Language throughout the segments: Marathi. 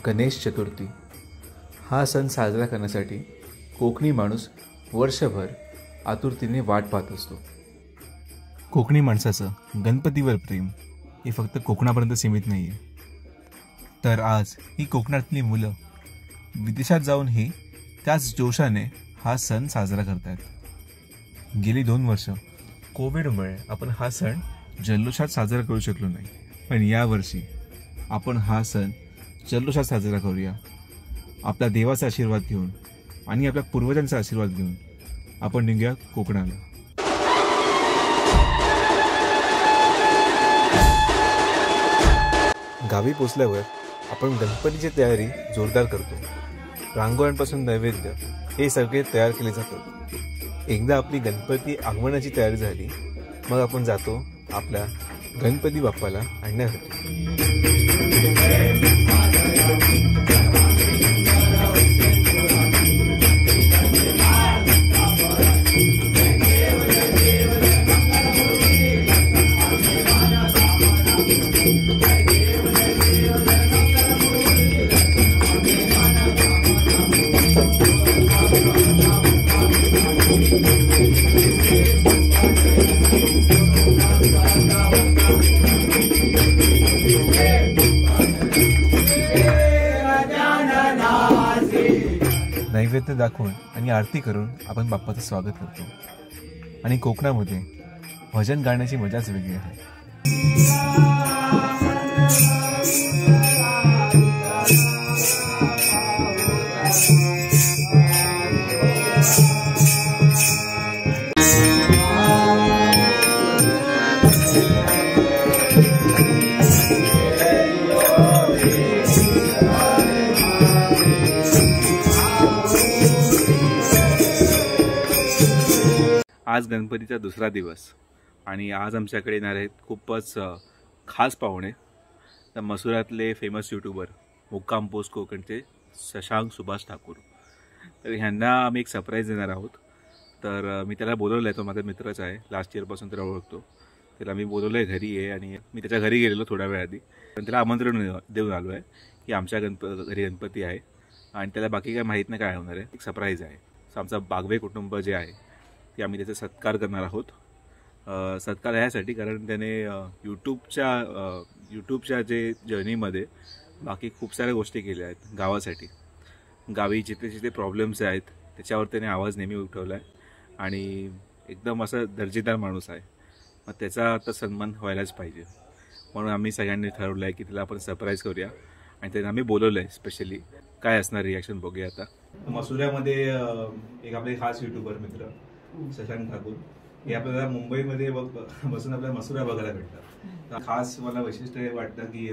गणेश चतुर्थी हा सण साजरा करण्यासाठी कोकणी माणूस वर्षभर आतुरतेने वाट पाहत असतो. कोकणी माणसाचं गणपतीवर प्रेम हे फक्त कोकणापर्यंत सीमित नाही आहे, तर आज ही कोकणातली मुलं विदेशात जाऊनही त्याच जोशाने हा सण साजरा करतात. गेली 2 वर्ष कोविडमुळे आपण हा सण जल्लोषात साजरा करू शकलो नाही, पण यावर्षी आपण हा सण जल्लोषात साजरा करूया. आपल्या देवाचा आशीर्वाद घेऊन आणि आपल्या पूर्वजांचा आशीर्वाद घेऊन आपण निघूया कोकणाला. गावी पोचल्यावर आपण गणपतीची तयारी जोरदार करतो. रांगोळ्यांपासून नैवेद्य हे सगळे तयार केले जातात. एकदा आपली गणपती आगमनाची तयारी झाली, मग आपण जातो आपल्या गणपती बाप्पाला आणण्यासाठी. नैवेद्य दाखवून आणि आरती करून आपण बाप्पाचं स्वागत करतो. आणि कोकणामध्ये भजन गाण्याची मजाच वेगळी आहे. आज गणपतीचा दुसरा दिवस आणि आज आमच्याकडे येणार आहेत खूपच खास पाहुणे. तर मसुरातले फेमस यूट्यूबर मुक्काम पोस्ट कोकणचे शशांक सुभाष ठाकूर. तर ह्यांना आम्ही एक सरप्राईज देणार आहोत. तर मी त्याला बोलवलं आहे, तो माझा मित्रच आहे, लास्ट इयरपासून त्याला ओळखतो. त्याला मी बोलवलं आहे घरी आहे आणि मी त्याच्या घरी गेलेलो थोड्या वेळ आधी. पण त्याला आमंत्रण देऊन आलो आहे की आमच्या घरी गणपती आहे आणि त्याला बाकी काय माहीत नाही काय होणार आहे. एक सरप्राईज आहे. आमचा बागवे कुटुंब जे आहे ते आम्ही त्याचा सत्कार करणार आहोत. सत्कार ह्यासाठी कारण त्याने यूट्यूबच्या जे जर्नीमध्ये बाकी खूप साऱ्या गोष्टी केल्या आहेत गावासाठी. गावी जिथे जिथे प्रॉब्लेम्स आहेत त्याच्यावर त्याने आवाज नेहमी उठवला आहे आणि एकदम असा दर्जेदार माणूस आहे. मग त्याचा आता सन्मान व्हायलाच पाहिजे, म्हणून आम्ही सगळ्यांनी ठरवलं आहे की त्याला आपण सरप्राईज करूया आणि त्याने आम्ही बोलवलं आहे स्पेशली. काय असणार रिॲक्शन बघूया आता. मसुऱ्यामध्ये एक आपले खास यूट्यूबर मित्र शशांक ठाकूर हे आपल्याला मुंबईमध्ये बसून आपल्याला मसुरा बघायला भेटतात. खास मला वैशिष्ट्य वाटतं की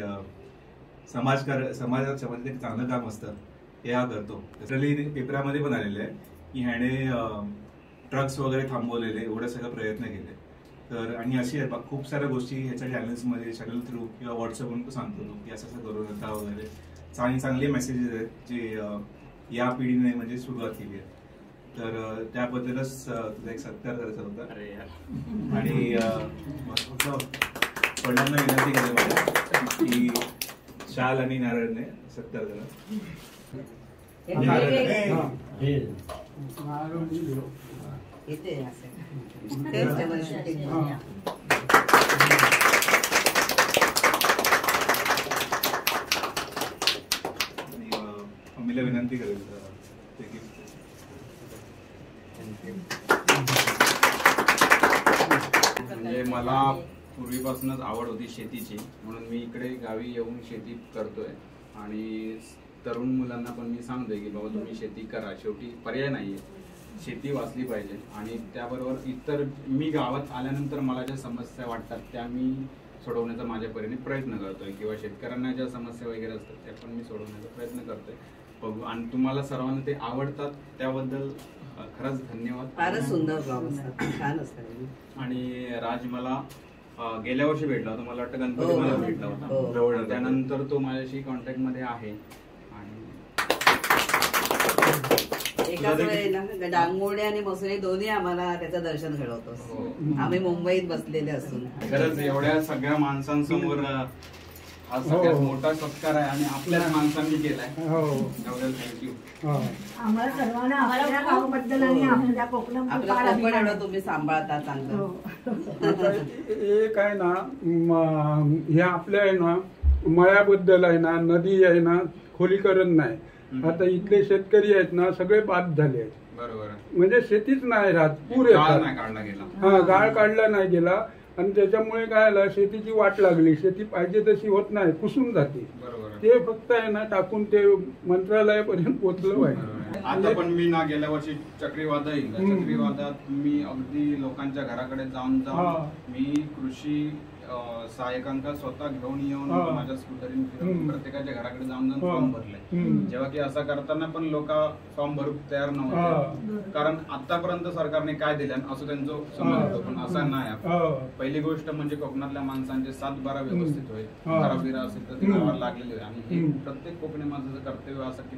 समाजात चांगलं काम असतं हे हा करतो. जनरली पेपरामध्ये पण आलेलं आहे की ह्याने ट्रक्स वगैरे थांबवलेले, एवढे सगळे प्रयत्न केले. तर आणि अशी खूप साऱ्या गोष्टी ह्याच्या चॅनल्समध्ये चॅनल थ्रू किंवा व्हॉट्सअपवरून तो सांगतो की असं असं करू नका वगैरे. चांगले मेसेजेस आहेत जे या पिढीने म्हणजे सुरुवात केली आहे. तर त्याबद्दलच तुझा एक सत्कार करायचा होता. अरे यार. आणि वडिलांना विनंती केली की शाल आणि नारळने सत्कार करा. मम्मीला विनंती करेल म्हणजे मला पूर्वीपासूनच आवड होती शेतीची, म्हणून मी इकडे गावी येऊन शेती करतोय. आणि तरुण मुलांना पण मी सांगतोय की बाबा तुम्ही शेती करा, शेवटी पर्याय नाहीये, शेती वाचली पाहिजे. आणि त्याबरोबर इतर मी गावात आल्यानंतर मला ज्या समस्या वाटतात त्या मी सोडवण्याचा माझ्या परीने प्रयत्न करतोय, किंवा शेतकऱ्यांना ज्या समस्या वगैरे असतात त्या पण मी सोडवण्याचा प्रयत्न करतोय. बघू. आणि तुम्हाला सर्वांना ते आवडतात त्याबद्दल खरंच धन्यवाद. फारच सुंदर ब्लॉग असतात, छान असतात. आणि राज मला गेल्या वर्षी भेटला होता, मला वाटतं गणपती मला भेटला होता. त्यानंतर तो माझ्याशी कॉन्टॅक्ट मध्ये आहे. आणि एकाच वेळेला डांगोडे आणि मसुरे दोन्ही आम्हाला त्याचं दर्शन घडवतो. आम्ही मुंबईत बसलेले असून खरंच एवढ्या सगळ्या माणसांसमोर हा सगळ्यात मोठा सत्कार आहे आणि आपल्याच माणसांनी केलाय. हो त्याबद्दल थँक्यू. आम्हाला सर्वांना आपल्या गावाबद्दल आणि आपल्या कोकणाबद्दल आपलं फार कोकण अभिमान एवढं तुम्ही सांभाळता चांगलं. आता हे काय ना हे आपल्या आहे ना मळ्याबद्दल आहे ना, नदी आहे ना, खोलीकरण नाही. आता इथले शेतकरी आहेत ना सगळे बाद झाले आहेत. बरोबर. म्हणजे शेतीच नाही राहत, पूर गाळ येतात. नाही काढला गेला. हा गाळ काढला नाही गेला आणि त्याच्यामुळे काय झालं, शेतीची वाट लागली. शेती पाहिजे तशी होत नाही, पुसून जाते. बरोबर. ते फक्त आहे ना टाकून ते मंत्रालयापर्यंत पोहोचलं पाहिजे. आता पण मी ना गेल्या वर्षी चक्रीवादळ येईल, चक्रीवादळात मी अगदी लोकांच्या घराकडे जाऊन मी कृषी सहाय्यकांका स्वतः घेऊन येऊन माझ्या स्कूटरीने फिरून प्रत्येकाच्या घराकडे जाऊन फॉर्म भरले. जेव्हा की असं करताना पण लोक फॉर्म भरू तयार नव्हते, कारण आतापर्यंत सरकारने काय दिलं असं त्यांचं समज होतं, पण असं नाही. पहिली गोष्ट म्हणजे कोकणातल्या माणसांचे 7-12 व्यवस्थित होईल. घराबिरा असेल तर ती गावाला लागलेली होईल आणि हे प्रत्येक कोकणी माणसाचं कर्तव्य असं की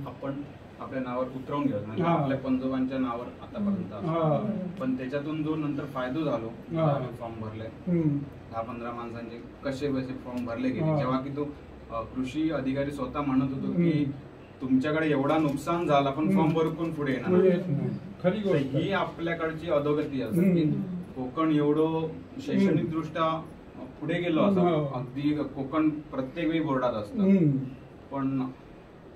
आपण आपल्या नावावर उतरवून घ्यायचं, म्हणजे आपल्या पंजोबांच्या नावावर आतापर्यंत. पण त्याच्यातून जो नंतर फायदा झालो, फॉर्म भरले 10-15 माणसांचे कसे बसे फॉर्म भरले गेले. जेव्हा की तो कृषी अधिकारी स्वतः म्हणत होतो की तुमच्याकडे एवढा नुकसान झाला पण फॉर्म भरून पण पुढे येणार. ही आपल्याकडची अधोगती असते की कोकण एवढं शैक्षणिक दृष्ट्या पुढे गेलो असं. अगदी कोकण प्रत्येक वेळी बोर्डात असतं, पण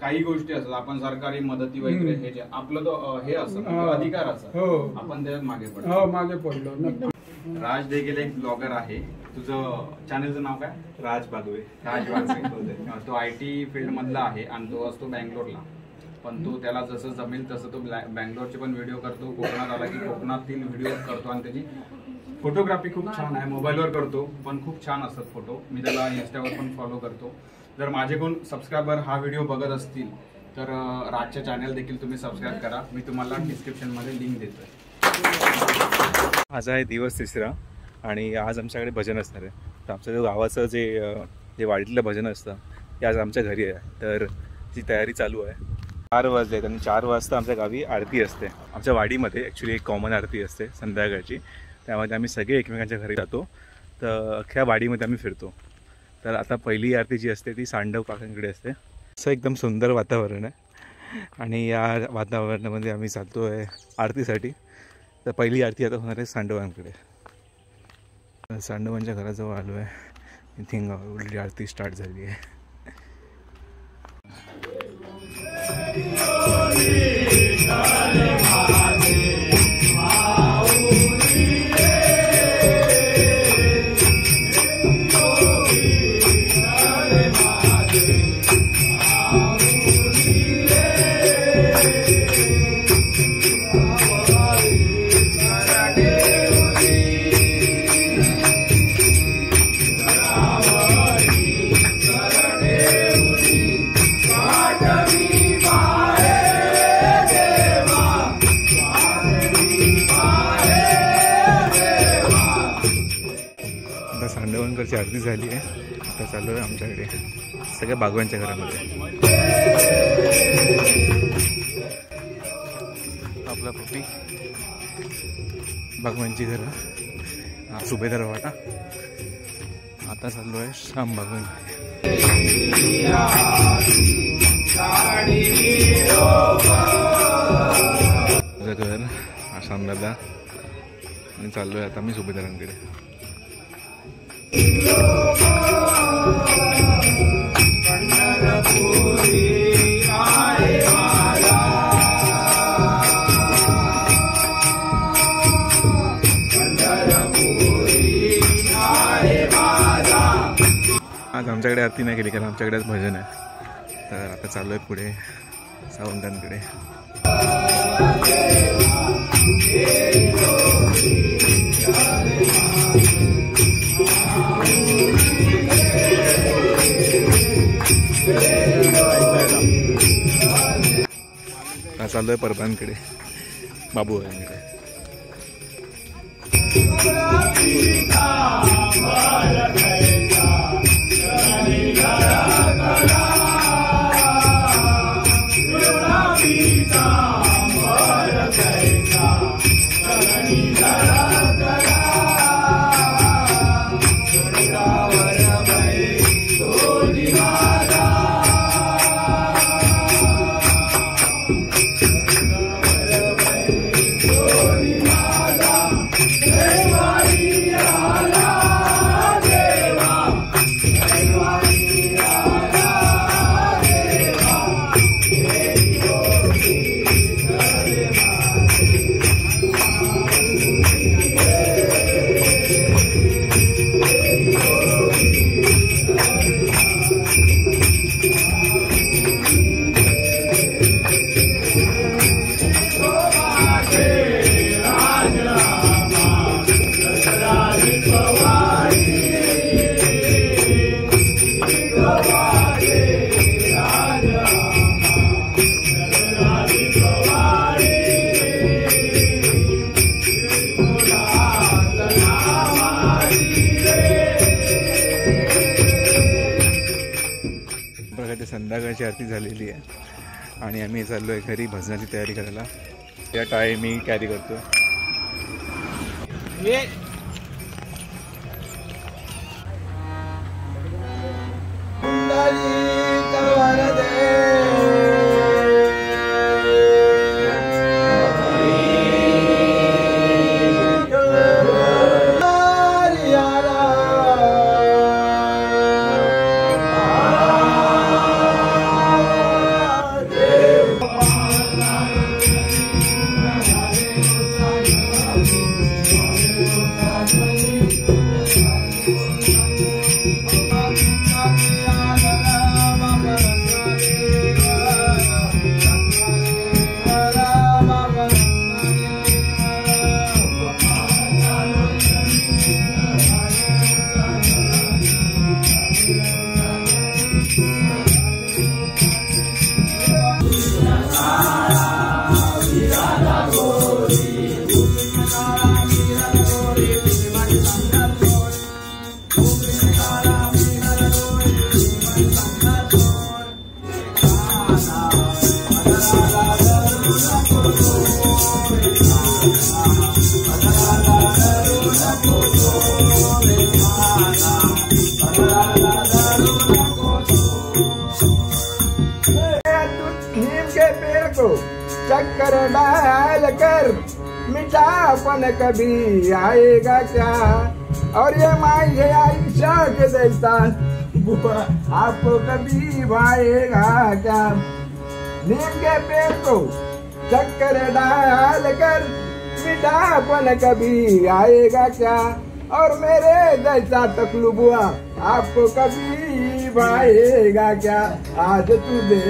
काही गोष्टी असतात आपण सरकारी मदती वगैरे हे जे आपलं तो हे असं अधिकार असं आपण त्याच्यात मागे पडलो. राज देखील एक ब्लॉगर आहे. तुझं चॅनलचं नाव काय? राज बागवे. राज बागवे. तो IT फील्ड मधला आहे आणि तो असतो बँगलोरला. पण तो त्याला जसं जमेल तसं तो बँगलोरचे पण व्हिडिओ करतो. कोकणात आला की कोकणातील व्हिडिओ करतो आणि त्याची फोटोग्राफी खूप छान आहे. मोबाईलवर करतो पण खूप छान असतात फोटो. मी त्याला इंस्टावर पण फॉलो करतो. जर माझे कोण सबस्क्रायबर हा व्हिडिओ बघत असतील तर राजच्या चॅनल देखील तुम्ही सबस्क्राईब करा. मी तुम्हाला डिस्क्रिप्शन मध्ये लिंक देतोय. आज आहे दिवस 3रा आणि आज आमच्याकडे भजन असणार आहे. तर आमचं जो गावाचं जे वाडीतलं भजन असतं ते आज आमच्या घरी आहे. तर ती तयारी चालू आहे. 4 वाजले आहेत आणि 4 वाजता आमच्या गावी आरती असते. आमच्या वाडीमध्ये ॲक्च्युली एक कॉमन आरती असते संध्याकाळची. त्यामध्ये आम्ही सगळे एकमेकांच्या घरी जातो. तर अख्ख्या वाडीमध्ये आम्ही फिरतो. तर आता पहिली आरती जी असते ती सांडव काकांकडे असते. असं एकदम सुंदर वातावरण आहे आणि या वातावरणामध्ये आम्ही चालतो आहे आरतीसाठी. तर पहिली आरती आता होणार आहे सांडवांकडे. सांडवांच्या घराजवळ आलो आहे. I think already Aarti start झाली आहे. सांडवांकडची आरती झाली आहे. आता चालू आहे आमच्याकडे सगळ्या बागवांच्या घरामध्ये. आपला पप्पी बागवांची घरं सुभेदार वाटा. आता चाललो आहे श्याम बागवान. घर आसाम दादा आणि चाललो आहे आता मी सुभेदारांकडे. आज आमच्याकडे आरती नाही केली कारण आमच्याकडे आज भजन आहे. तर आता चालू आहे पुढे सावंतांकडे. चालू आहे परबांकडे बाबू यांकडे. संध्याकाळची आरती झालेली आहे आणि आम्ही चाललो आहे घरी भजनाची तयारी करायला. त्या टाळी मी कॅरी करतो. चक्कर डाल कर मीठापन कभी आएगा क्या, और ये माई आयशा के देता आपको कभी भाएगा क्या। नीम के पेड़ को चक्कर डाल कर मीठापन कभी आएगा क्या, और मेरे जैसा टकलू बुआ आपको कभी भाएगा क्या। आज तू दे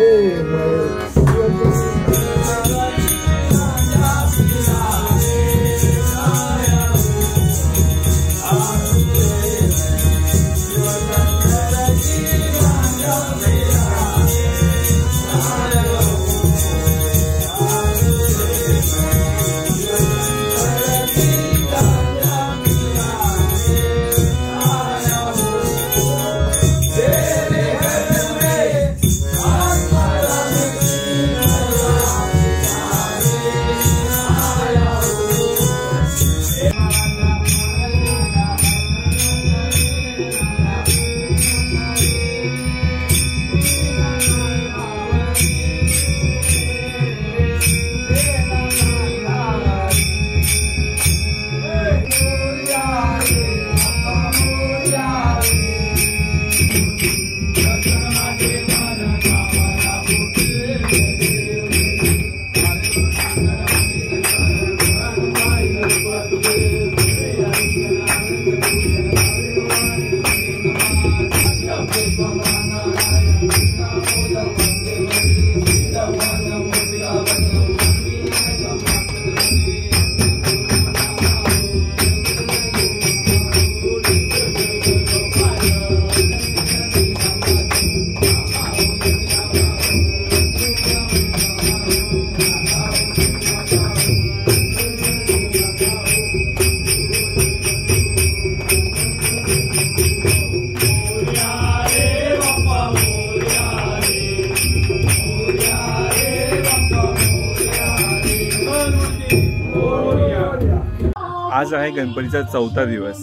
आज आहे गणपतीचा 4था दिवस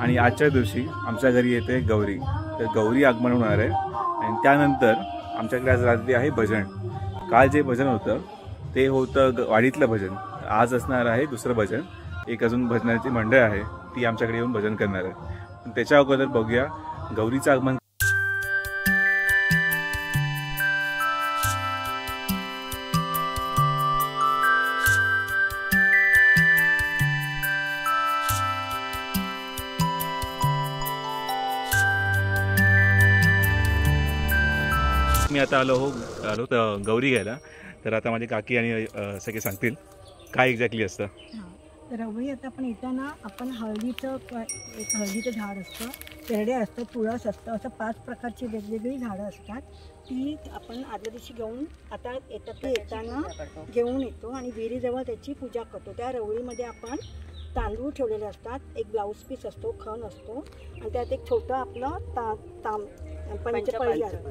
आणि आजच्या दिवशी आमच्या घरी येते गौरी. तर गौरी आगमन होणार आहे आणि त्यानंतर आमच्याकडे आज रात्री आहे भजन. काल जे भजन होतं ते होतं वाडीतलं भजन. आज असणार आहे दुसरं भजन. एक अजून भजनाची मंडळ आहे ती आमच्याकडे येऊन भजन करणार आहे. त्याच्या अगोदर बघूया गौरीचं आगमन. मी आता आलो तर गौरी घ्यायला. तर आता माझी काकी आणि सगळे सांगतील काय एक्झॅक्टली असतं. तर रवळी आता आपण येताना आपण हळदीचं एक हळदीचं झाड असतं, तेरडे असतं, तुळस असतं, असं 5 प्रकारची वेगवेगळी झाडं असतात. ती आपण आदल्या दिवशी घेऊन आता येताना घेऊन येतो आणि विहिरीजवळ त्याची पूजा करतो. त्या रवळीमध्ये आपण तांदूळ ठेवलेले असतात, एक ब्लाऊज पीस असतो, खण असतो आणि त्यात एक छोटं आपलं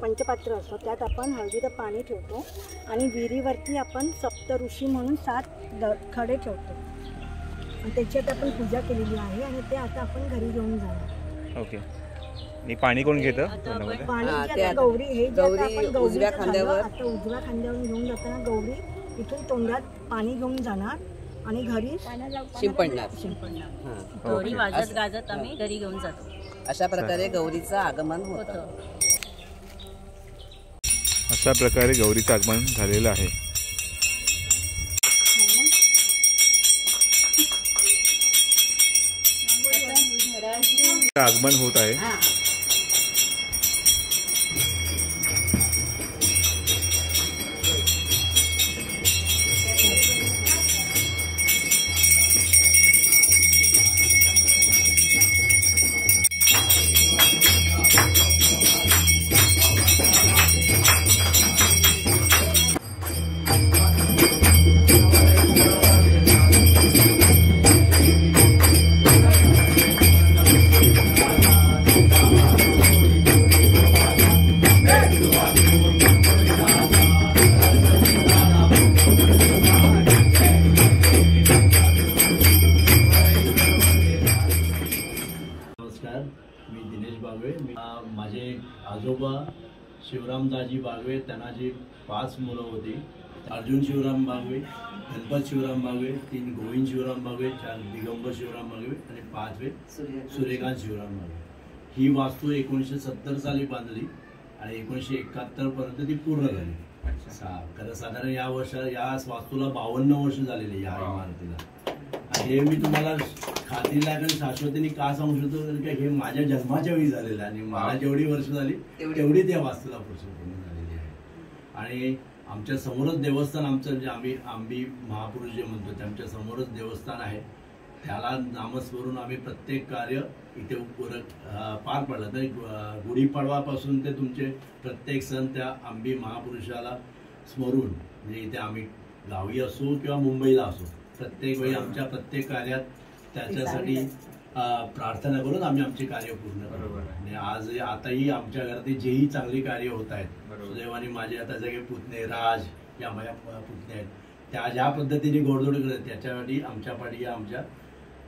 पंचपात्र असतं. त्यात आपण हळदीचं पाणी ठेवतो आणि विहिरीवरती आपण सप्तऋषी म्हणून 7 खडे ठेवतो आणि त्याच्यात आपण पूजा केलेली आहे आणि ते आता आपण घरी घेऊन जाणार. ओके. आणि पाणी कोण घेतं? पाणी गौरी हे आपण उजव्या खांद्यावर आता उजव्या खांद्यावरून घेऊन जाताना गौरी इथून तोंडात पाणी घेऊन जाणार आणि घरी शिंपडणार. गौरी वाजत गाजत आम्ही घरी घेऊन जातो. अशा प्रकारे गौरीचं आगमन होतं. अशा प्रकारे गौरीचं आगमन झालेलं आहे. आगमन होत आहे. माझे आजोबा शिवरामदाजी बागवे, त्यांना जी 5 मुलं होती, अर्जुन शिवराम बागवे, गणपत शिवराम बागवे, 3 गोविंद शिवराम बागवे, 4 दिगंबर शिवराम बागवे आणि 5वे सूर्यकांत शिवराम बागवे. ही वास्तू 1970 साली बांधली आणि 1971 पर्यंत ती पूर्ण झाली. खरं साधारण या वास्तूला 52 वर्ष झालेली या इमारतीला. हे मी तुम्हाला खात्रीला आणि शाश्वतीने का सांगू शकतो कारण हे माझ्या जन्माच्या वेळी झालेलं आहे आणि मला जेवढी वर्ष झाली तेवढी त्या वास्तूला पूर्ण झालेली आहे. आणि आमच्या समोरच देवस्थान, आमचं जे आम्ही आंबी महापुरुष जे म्हणतो त्यांच्या समोरच देवस्थान आहे. त्याला नामस्मरून आम्ही प्रत्येक कार्य इथे पार पडलं. तर गुढीपाडवापासून ते तुमचे प्रत्येक सण त्या आंबी महापुरुषाला स्मरून, म्हणजे इथे आम्ही गावी असो किंवा मुंबईला असो, प्रत्येक वेळी आमच्या प्रत्येक कार्यात त्याच्यासाठी प्रार्थना करून आम्ही आमचे कार्य पूर्ण करतो. आणि आताही आमच्या घरात जेही चांगली कार्य होत आहेत, सुदैवाने माझे आता सगळे पुतणे राज या माझ्या पुतणे आहेत, त्या ज्या पद्धतीने गोडधोड करत त्याच्यासाठी आमच्या पाठी आमच्या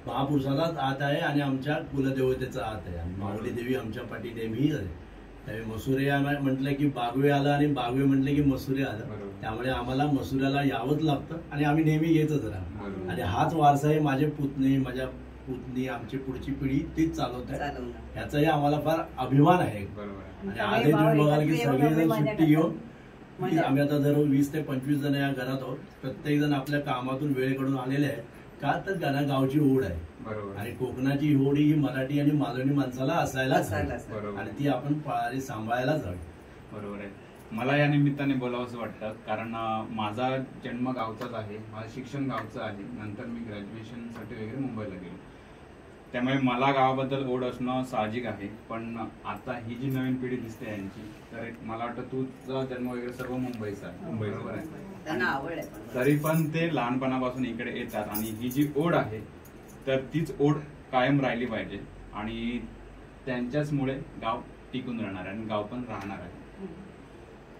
महापुरुषालाच आत आहे आणि आमच्या कुलदेवतेचा आत आहे. माऊली देवी आमच्या पाठी नेहमी आहे. त्यावेळी मसुरे म्हटलं की बागवे आला आणि बागवे म्हटलं की मसुरे आलं. त्यामुळे आम्हाला मसुऱ्याला यावंच लागतं आणि आम्ही नेहमी येतच राहतो. आणि हाच वारसा आहे माझे पुतणे, माझ्या पुतणी, आमची पुढची पिढी तीच चालवत आहे. ह्याचाही आम्हाला फार अभिमान आहे. आणि आजही तुम्ही बघाल की सगळेजण सुट्टी घेऊन आम्ही आता जर 20 ते 25 जण या घरात आहोत. प्रत्येक जण आपल्या कामातून वेळ काढून आलेले आहे. का तर गावची ओढ आहे आणि कोकणाची ओढ ही मराठी आणि मालवणी माणसाला असायलाच आणि ती आपण सांभाळायलाच हवी. बरोबर आहे. मला या निमित्ताने बोलावंसं वाटतं कारण माझा जन्म गावचाच आहे, माझं शिक्षण गावचं आहे. नंतर मी ग्रॅज्युएशनसाठी वगैरे मुंबईला गेलो. त्यामुळे मला गावाबद्दल ओढ असणं साहजिक आहे. पण आता ही जी नवीन पिढी दिसते यांची, तर मला वाटतं तुझा जन्म वगैरे सर्व मुंबईचा आहे. बरोबर आहे. तरी पण ते लहानपणापासून इकडे येतात आणि ही जी ओढ आहे तर तीच ओढ कायम राहिली पाहिजे आणि त्यांच्याचमुळे गाव टिकून राहणार आहे आणि गाव पण राहणार आहे.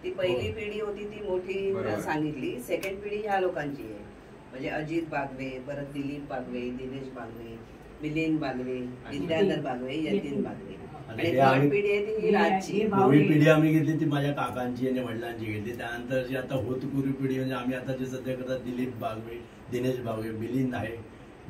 ती पहिली पिढी होती ती मोठी सांगितली. सेकंड पिढी ह्या लोकांची आहे, म्हणजे अजित बागवे, परत दिलीप बागवे, दिनेश बागवे, मिलिंद बागवे, विद्याधर बागवे, यतीन बागवे. आणि पिढी आहे ती राजची. पूर्वी पिढी आम्ही घेतली ती माझ्या काकांची आणि वडिलांची घेतली. त्यानंतर जी आता होतपूर्वी पिढी म्हणजे आम्ही आता जे सध्या करतात दिलीप बागवे, दिनेश बागवे, मिलिंद आहे,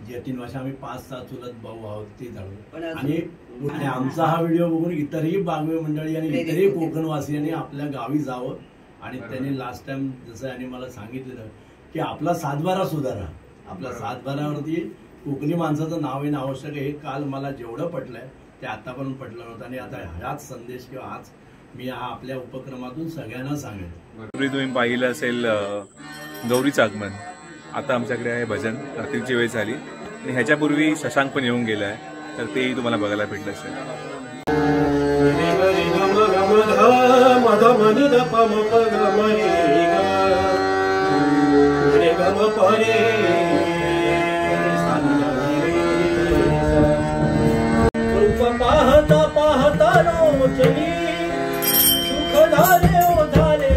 यतीन वर्ष आम्ही 5-6 चुलत भाऊ आहोत ते जाऊ. आणि आमचा हा व्हिडिओ बघून इतरही बागवे मंडळी आणि इतरही कोकणवासियांनी आपल्या गावी जावं. आणि त्यांनी लास्ट टाइम जसं यांनी मला सांगितलेलं की आपला 7-12 सुधारा, आपल्या 7-12वरती कोकणी माणसाचं नाव येणं आवश्यक आहे. हे काल मला जेवढं पटलंय ते आतापर्यंत पटलं नव्हतं आणि आता हाच संदेश किंवा हाच मी हा आपल्या उपक्रमातून सगळ्यांना सांगेन. पूर्वी तुम्ही पाहिलं असेल गौरीचं आगमन. आता आमच्याकडे आहे भजन. रात्रीची वेळ झाली आणि ह्याच्यापूर्वी शशांक पण येऊन गेला आहे, तर तेही तुम्हाला बघायला भेटलं असेल. पाहता पाहता लोचनी सुख झाले ओ झाले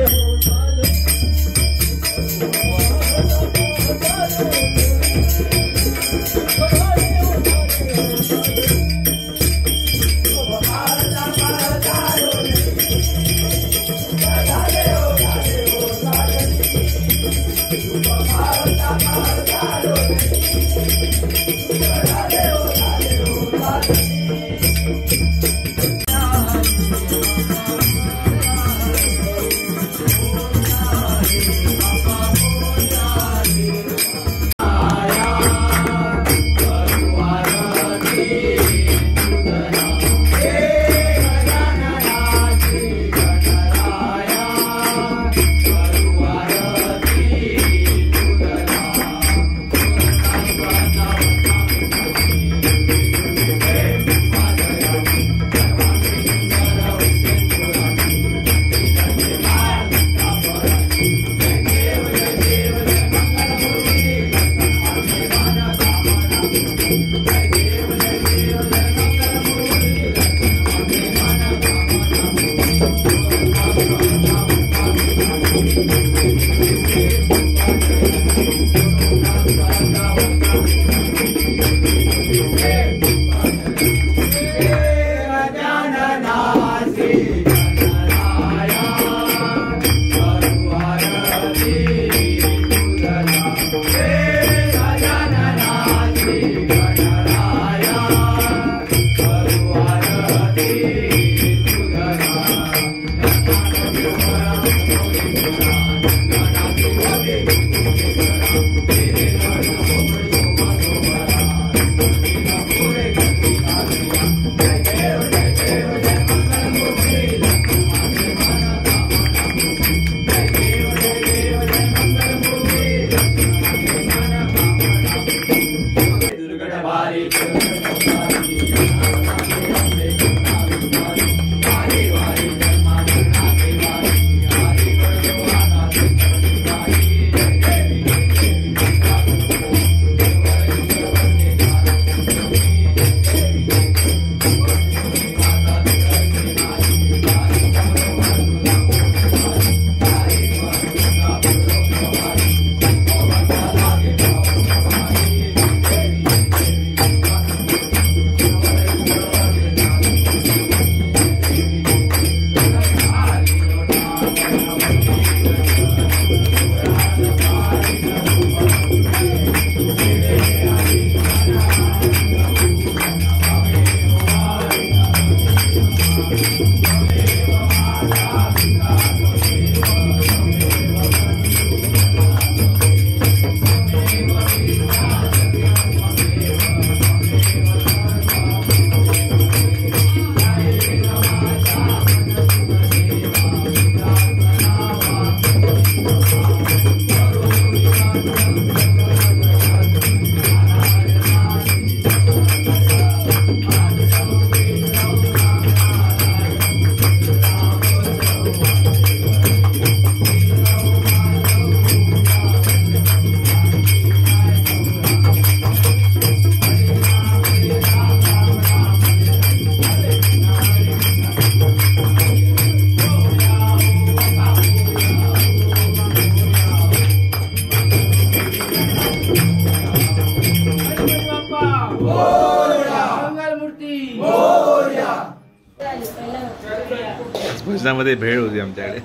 भजनामध्ये भेळ होती आमच्याकडे.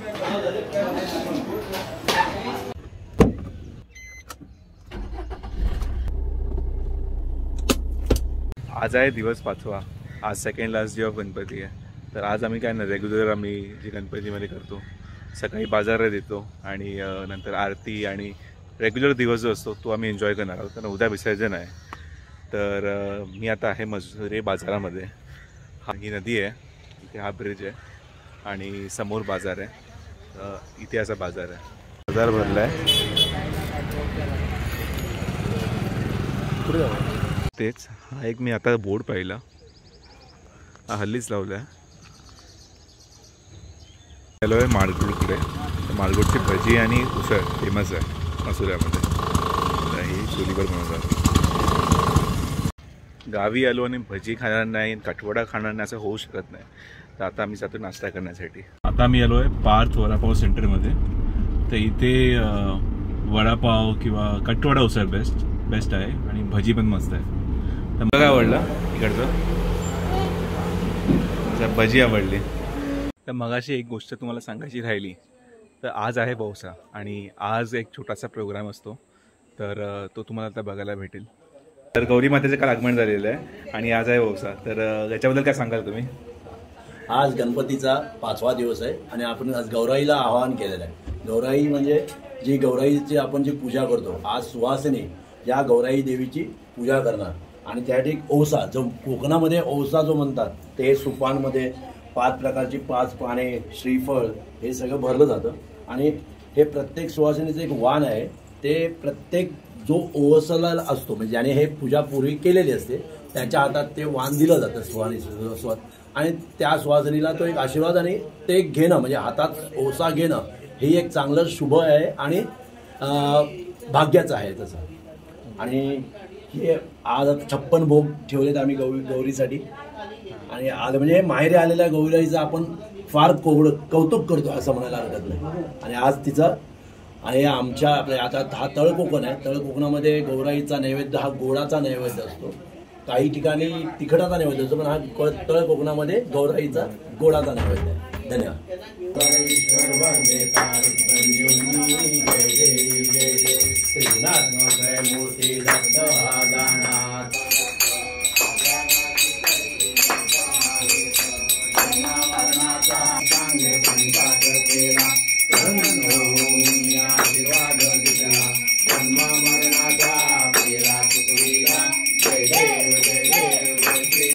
आज आहे दिवस 5वा. आज second last day of Ganpati आहे. तर आज आम्ही काय ना रेग्युलर आम्ही जे गणपतीमध्ये करतो, सकाळी बाजारात येतो आणि नंतर आरती आणि रेग्युलर दिवस जो असतो तो आम्ही एन्जॉय करणार आहोत. कारण उद्या विसर्जन आहे. तर मी आता आहे मजुरे बाजारामध्ये. ही नदी आहे, इथे हा ब्रिज आहे आणि समोर बाजार आहे, इथे असा बाजार आहे. बाजार भरला आहे तेच. हा एक मी आता बोर्ड पाहिला, हा हल्लीच लावला आहे. हॅलो आहे मालगुडकडे. मालगुडची भजी आणि उसळ फेमस आहे मसुऱ्यामध्ये. ही चुलीवर बनवतात. गावी आलो आणि भजी खाणार नाही, कटवडा खाणार नाही असं होऊ शकत नाही. तर आता आम्ही जातो नाश्ता करण्यासाठी. आता मी आलो आहे पार्थ वडापाव सेंटरमध्ये. तर इथे वडापाव किंवा कटवडा उसळ बेस्ट आहे आणि भजी पण मस्त आहे. तर मला काय आवडलं इकडचं, भजी आवडली. तर मगाशी एक गोष्ट तुम्हाला सांगायची राहिली. तर आज आहे वौसा आणि आज एक छोटासा प्रोग्राम असतो, तर तो तुम्हाला आता बघायला भेटेल. तर गौरी मातेचं काल आगमन झालेलं आहे आणि आज आहे वौसा. तर याच्याबद्दल काय सांगाल तुम्ही? आज गणपतीचा 5वा दिवस आहे आणि आपण आज गौराईला आवाहन केलेलं आहे. गौराई म्हणजे जी गौराईची आपण जी पूजा करतो, आज सुवासिनी या गौराई देवीची पूजा करणार. आणि त्यासाठी ओसा, जो कोकणामध्ये ओसा जो म्हणतात, ते सुपांमध्ये 5 प्रकारची 5 पाने, श्रीफळ हे सगळं भरलं जातं. आणि हे प्रत्येक सुवासिनीचं एक वाण आहे. ते प्रत्येक जो ओवसाला असतो म्हणजे ज्याने हे पूजा पूर्वी केलेली असते त्याच्या हातात ते वाण दिलं जातं सुवासिनी. आणि त्या सुवासिनीला तो एक आशीर्वाद आणि ते घेणं म्हणजे हातात ओसा घेणं हे एक चांगलं शुभ आहे आणि भाग्याचं आहे तसं. आणि हे आज 56 भोग ठेवलेत आम्ही गौरीसाठी. आणि आज म्हणजे माहेरी आलेल्या गौरीचं आपण फार कौतुक करतो असं म्हणायला हरकत नाही. आणि आज तिचं आणि आमच्या आता हा तळ कोकण आहे. तळ कोकणामध्ये गौराईचा नैवेद्य हा गोडाचा नैवेद्य असतो. काही ठिकाणी तिखटाचा नैवेद्य असतो, पण हा तळ कोकणामध्ये गौराईचा गोडाचा नैवेद्य आहे. धन्यवाद.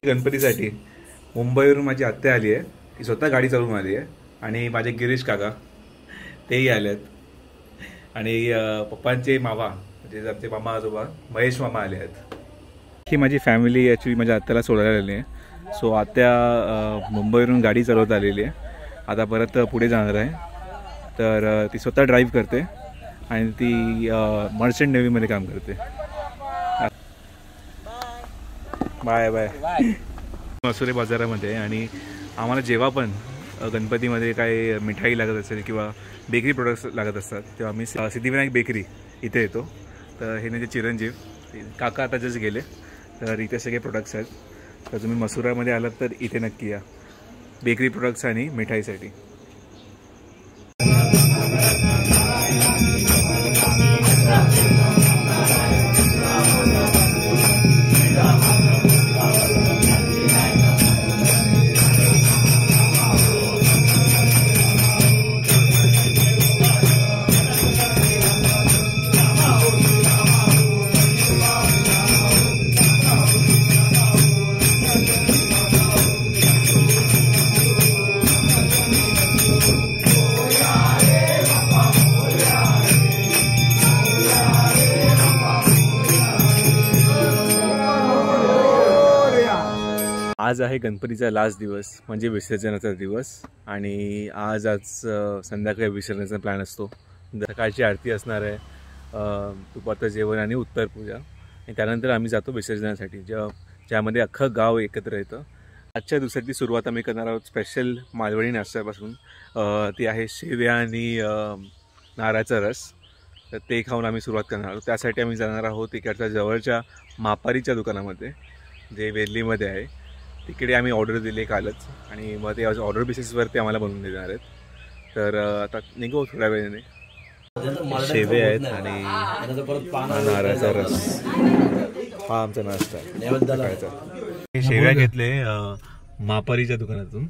गणपतीसाठी मुंबईवरून माझी आत्या आली आहे. ती स्वतः गाडी चालवून आली आहे. आणि माझे गिरीश काका तेही आले आहेत. आणि पप्पांचे मामा म्हणजे आमचे मामा आजोबा महेश मामा आले आहेत. ही माझी फॅमिली ॲक्च्युली माझ्या आत्याला सोडायला आलेली आहे. सो आत्या मुंबईवरून गाडी चालवत आलेली आहे. आता परत पुढे जाणार आहे. तर ती स्वतः ड्राईव्ह करते आणि ती मर्चंट नेव्हीमध्ये काम करते. Bye bye. मसुरे बाजारामध्ये. आणि आम्हाला जेव्हा पण गणपतीमध्ये काही मिठाई लागत असेल किंवा बेकरी प्रोडक्ट्स लागत असतात तेव्हा आम्ही सिद्धिविनायक बेकरी इथे येतो. तर हे म्हणजे चिरंजीव काका आता जस्ट गेले. तर इथे सगळे प्रोडक्ट्स आहेत. तर तुम्ही मसुरामध्ये आलात तर इथे नक्की या बेकरी प्रोडक्ट्स आणि मिठाईसाठी. आज आहे गणपतीचा लास्ट दिवस म्हणजे विसर्जनाचा दिवस. आणि आज संध्याकाळी विसर्जनाचा प्लॅन असतो. सकाळची आरती असणार आहे, दुपारचं जेवण आणि उत्तर पूजा. आणि त्यानंतर आम्ही जातो विसर्जनासाठी, ज्यामध्ये अख्खं गाव एकत्र येतं. आजच्या दिवसाची सुरुवात आम्ही करणार आहोत स्पेशल मालवणी नाश्त्यापासून. ती आहे शेव्या आणि नारळाचा रस. तर ते खाऊन आम्ही सुरुवात करणार आहोत. त्यासाठी आम्ही जाणार आहोत इकडच्या जवळच्या मापारीच्या दुकानामध्ये जे वेल्लीमध्ये आहे. तिकडे आम्ही ऑर्डर दिली कालच आणि मग ते ऑर्डर बेसिसवरती आम्हाला बनवून देणार आहेत. तर आता निघू थोड्या वेळाने. शेवे आहेत आणि नारळाचा रस हा आमचा नाश्ता आहे. शेव्या घेतले मापारीच्या दुकानातून.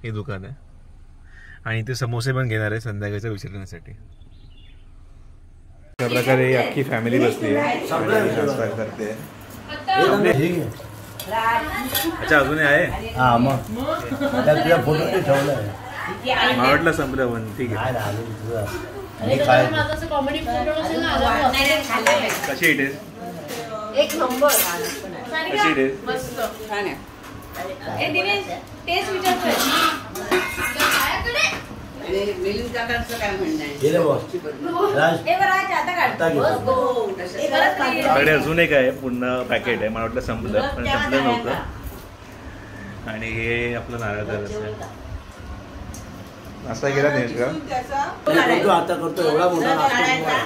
हे दुकान आहे आणि ते समोसे पण घेणार आहे संध्याकाळच्या विसर्जनासाठी. अशा प्रकारे अख्खी फॅमिली बसली आहे आणि नाश्ता करते. अच्छा अजून आहे. हा मग तुझा फोटो ते ठेवलाय. मला वाटलं संपलं पण ठीक आहे. कशी इट इज? एक नंबर. कशी इट इज? मस्त छान आहे. मिलिंद काकांचं काय म्हणणं आहे? अजून एक आहे पूर्ण पॅकेट आहे. मला वाटलं संपलं पण संपलं नव्हतं. आणि हे आपलं नारळ नाश्ता केला नाही का? आता करतो एवढा मोठा नाश्ता.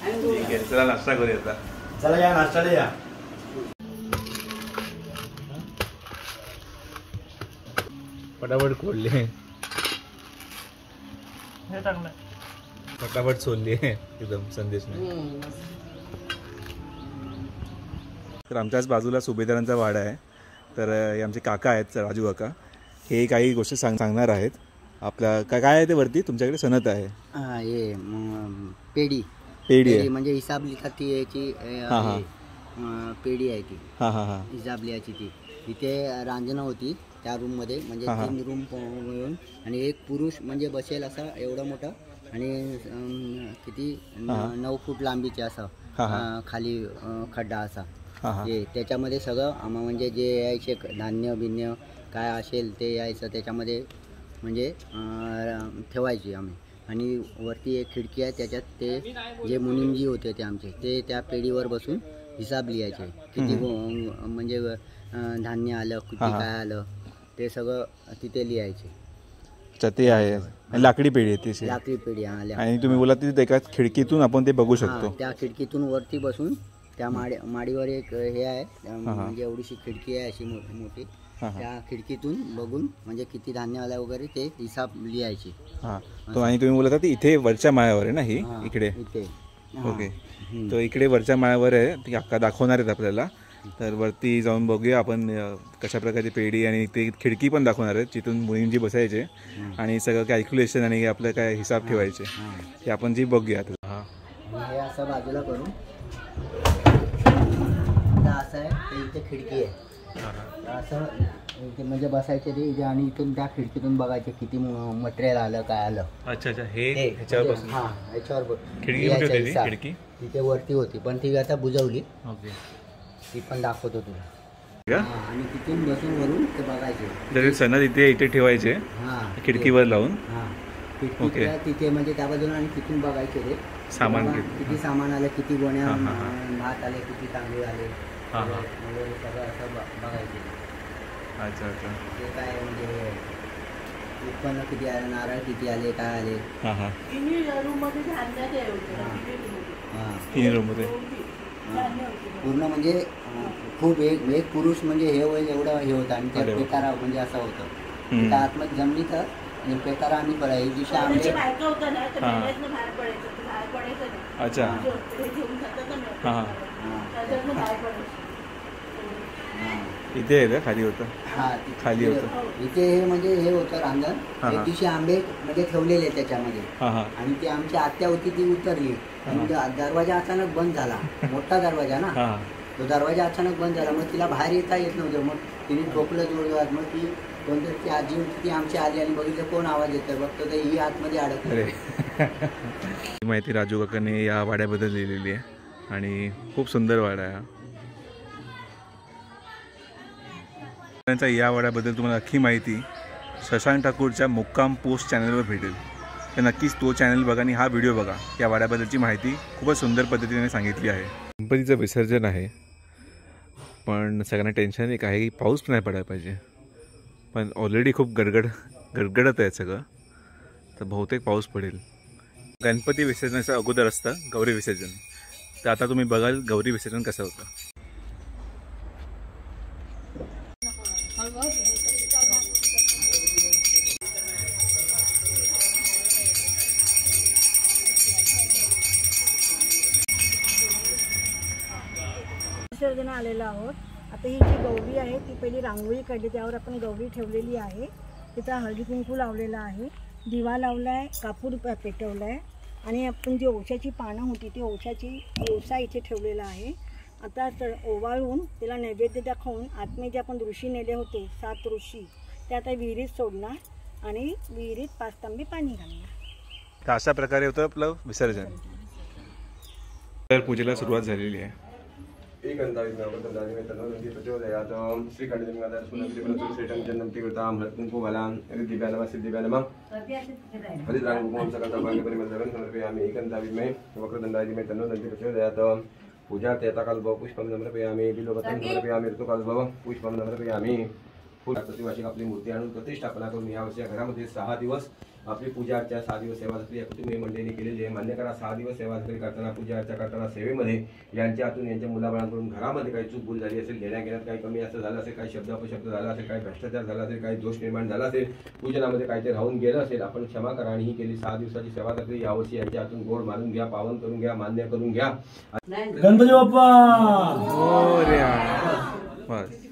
ठीक आहे चला नाश्ता करूया. चला या नाश्त्याला या. फटाफट खोलले फटाफट सोडली एकदम संदेश नाही. तर आमच्याच बाजूला सुभेदारांचा वाडा आहे. तर हे आमचे काका आहेत राजू काका. हे काही गोष्टी सांगणार आहेत. आपला काय आहे ते वरती तुमच्याकडे सनत आहे? हे पेढी आहे म्हणजे हिसाब लिखा ती याची पेढी आहे ती. हिसाब लिहायची ती. तिथे रांजणं होती त्या रूम मध्ये म्हणजे 3 रूम मिळून आणि एक पुरुष म्हणजे बसेल असा एवढा मोठा आणि किती 9 फूट लांबीचे असं खाली खड्डा असा. हे त्याच्यामध्ये सगळं म्हणजे जे यायचे धान्य बिन्य काय असेल ते यायचं त्याच्यामध्ये म्हणजे ठेवायची आम्ही. आणि वरती एक खिडकी आहे त्याच्यात ते जे मुनिमजी होते ते आमचे ते त्या पेढीवर बसून हिसाब लिहायचे किती म्हणजे धान्य आलं किती काय आलं ते सगळं तिथे लिहायचे. अच्छा ते आहे लाकडी पेढी आहे ती. लाकडी पेढी आणि तुम्ही बोला तिथे एका खिडकीतून आपण ते बघू शकतो. त्या खिडकीतून वरती बसून त्या माडीवर एक हे आहे म्हणजे एवढीशी खिडकी आहे अशी मोठी. त्या खिडकीतून बघून म्हणजे किती धान्य आलं वगैरे ते हिसाब लिहायचे. तो आणि तुम्ही बोलता ती इथे वरच्या माळ्यावर आहे ना ही इकडे? ओके. तो इकडे वरच्या माळ्यावर आहे. ती अक्का दाखवणार आहेत आपल्याला. तर वरती जाऊन बघूया आपण कशा प्रकारची पेढी आणि ते खिडकी पण दाखवणार आहेत जिथून मुलींची बसायचे आणि सगळं कॅल्क्युलेशन आणि आपलं काय हिसाब ठेवायचे ते आपण जी बघूया. हे असं बाजूला करून असं आहे ते इथे खिडकी आहे असं इथे म्हणजे बसायचे ते आणि इथून त्या खिडकीतून बघायचे किती मटेरियल आलं काय आलं. अच्छा अच्छा हे ह्याच्यावर बसून ह्याच्यावर खिडकी तिथे वरती होती पण ती आता बुजवली. ओके. ती पण दाखवतो तुला. आणि तिथून बसून वरून ते बघायचे सणा इथे ठेवायचे खिडकीवर लावून. ओके. तिथे म्हणजे त्या बाजूला आणि तिथून बघायचे ते सामान किती सामान आलं किती गोण्या भात आले किती तांदूळ आले सगळं असं बघायचे. अच्छा अच्छा. ते काय म्हणजे उत्पन्न किती आलं नारळ किती आले काय आले. 3 रूम मध्ये पूर्ण म्हणजे खूप एक पुरुष म्हणजे हे होईल एवढं हे होतं आणि ते पेटारा म्हणजे असं होतं त्या आतमध्ये जमिनीत आणि पेटारा आम्ही पडायची दिवशी आमचे अच्छा इथे आहे का खाली होतं? खाली होतं इथे हे म्हणजे हे होतं रांजण. एक दिवशी आंबे म्हणजे ठेवलेले त्याच्यामध्ये आणि ती आमची आत्या होती ती उतरली आणि दरवाजा अचानक बंद झाला. मोठा दरवाजा ना तो दरवाजा अचानक बंद झाला. मग तिला बाहेर येता येत नव्हतं. मग तिने ठोकलं जोरदार. मग ती कोणतरी ती आजी होती ती आमची आली आणि बघितलं कोण आवाज येतोय बघतो तर ही आतमध्ये अडकली. माहिती राजू काकाने या वाड्याबद्दल लिहिलेली आहे आणि खूप सुंदर वाडा आहे. या वाड्याबद्दल तुम्हाला अख्खी माहिती शशांक ठाकूरच्या मुक्काम पोस्ट चॅनलवर भेटेल. तर नक्कीच तो चॅनल बघा आणि हा व्हिडिओ बघा. या वाड्याबद्दलची माहिती खूपच सुंदर पद्धतीने सांगितली आहे. गणपतीचं विसर्जन आहे पण सगळ्यांना टेन्शन एक आहे की पाऊस नाही पडायला पाहिजे. पण ऑलरेडी खूप गडगडत आहे सगळं. तर बहुतेक पाऊस पडेल. गणपती विसर्जनाच्या अगोदर असतं गौरी विसर्जन. तर आता तुम्ही बघाल गौरी विसर्जन कसं होतं. विसर्जन आलेलो आहोत. आता ही जी गौरी आहे ती पहिली रांगोळी काढली त्यावर आपण गौरी ठेवलेली आहे. तिथं हळदी कुंकू लावलेला आहे. दिवा लावला आहे. कापूर पेटवला आहे आणि आपण जी ओशाची पानं होती ती ओशा इथे ठेवलेला आहे. आता ओवाळून त्याला नैवेद्य दाखवून आत्मे जे आपण ऋषी नेले होते 7 ऋषी ते आता विहिरीत सोडणार आणि विहिरीत 5 तांबे पाणी घालणार. तर अशा प्रकारे होतं आपलं विसर्जन. तर पूजेला सुरुवात झालेली आहे. पूजा तेताकाल पुष्पम समर्पयामि बिल्वपत्रं समर्पयामि ऋतुकाल पुष्पम समर्पयामि. प्रतिवार्षिक आपली मूर्ती आणून प्रतिष्ठापना करून यावर्षी घरामध्ये 6 दिवस आपली पूजा अर्चा 6 दिवस सेवा झाली. या कुटुंबीय मंडळींनी केलेली आहे. मान्य करा 6 दिवस सेवा झाली करताना पूजा अर्चा करताना सेवेमध्ये यांच्या हातून यांच्या मुलाबाळांकडून घरामध्ये काही चूक भूल झाली असेल, घेण्या घेण्यात काही कमी असं झालं असेल, काही शब्द अपशब्द झाला असेल, काही भ्रष्टाचार झाला असेल, काही दोष निर्माण झाला असेल, पूजनामध्ये काही ते राहून गेलं असेल, आपण क्षमा करा. आणि ही केली 6 दिवसाची सेवा झाली यावर्षी यांच्या हातून गोड मानून घ्या, पावन करून घ्या, मान्य करून घ्या. गणपती बाप्पा मोरया. बस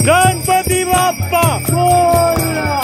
गणपती बाप्पा मोरया.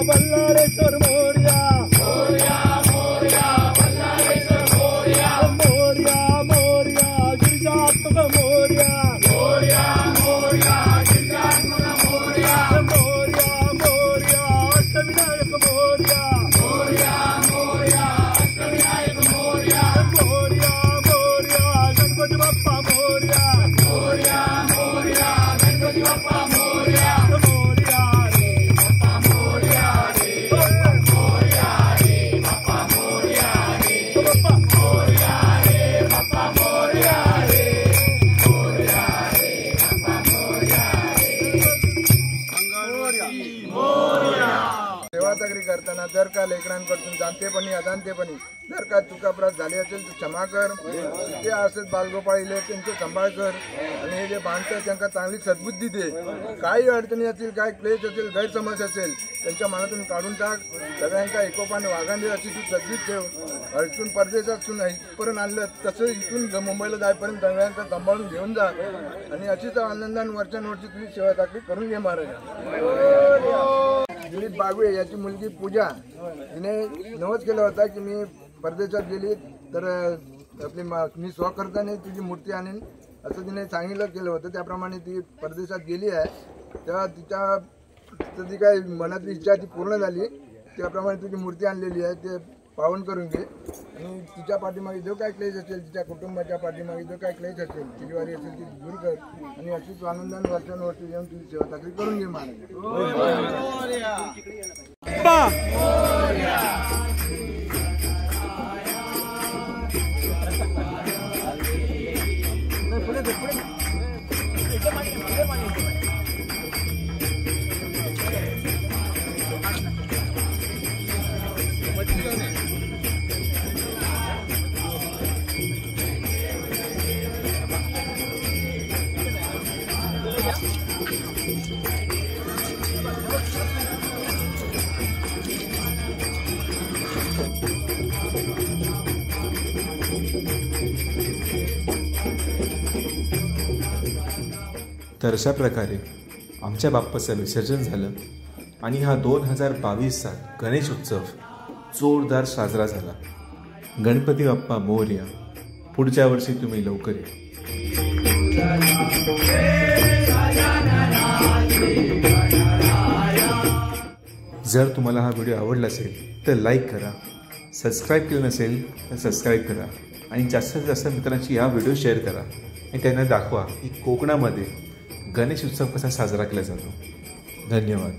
बल्लाळेश्वर मोरया. शेवताकरी करताना जर का लेकरांकडून जाणतेपणी अजाणतेपणी जर का चुकाप्रत झाली असेल तर क्षमा कर. ते असंच बालगोपाळ इले त्यांचं सांभाळ कर आणि हे जे बांधतात त्यांना चांगली सद्बुद्धी दे. काही अडचणी असतील, काय क्लेश असेल, गैरसमज असेल त्यांच्या मनातून काढून टाक. सगळ्यांका एकोपाने वागांदे अशी तू सद्बुद्धी ठेव. अडचून परदेशातून इथपर्यंत आणलं तसं इथून मुंबईला जायपर्यंत सगळ्यांका सांभाळून घेऊन जा आणि अशीच आनंदाने वर्षानुवर्षी तुझी सेवा चाकरी करून घे महाराज. दिलीप बागवे याची मुलगी पूजा तिने नवस केला होता की मी परदेशात गेली तर आपली मी स्वखर्चाने तुझी मूर्ती आणीन असं तिने सांगितलं केलं होतं. त्याप्रमाणे ती परदेशात गेली आहे. तेव्हा ती काय मनातली इच्छा ती पूर्ण झाली. त्याप्रमाणे तुझी मूर्ती आणलेली आहे ते पावन करून घे आणि तिच्या पाठीमागे जो काय क्लेश असेल, तिच्या कुटुंबाच्या पाठीमागे जो काय क्लेश असेल, तिजवारी असेल ती दूर कर आणि अशीच आनंदाने वर्षानुवर्षी येऊन तुझी सेवा चाकरी करून घे महाराज. तर अशा प्रकारे आमच्या बाप्पाचं विसर्जन झालं आणि हा 2022चा गणेश उत्सव जोरदार साजरा झाला. गणपती बाप्पा मोरया. पुढच्या वर्षी तुम्ही लवकर या. जर तुम्हाला हा व्हिडिओ आवडला असेल तर लाईक करा, सबस्क्राईब केलं नसेल तर सबस्क्राईब करा आणि जास्तीत जास्त मित्रांशी हा व्हिडिओ शेअर करा आणि त्यांना दाखवा की कोकणामध्ये गणेश उत्सव कसा साजरा केला जातो. धन्यवाद.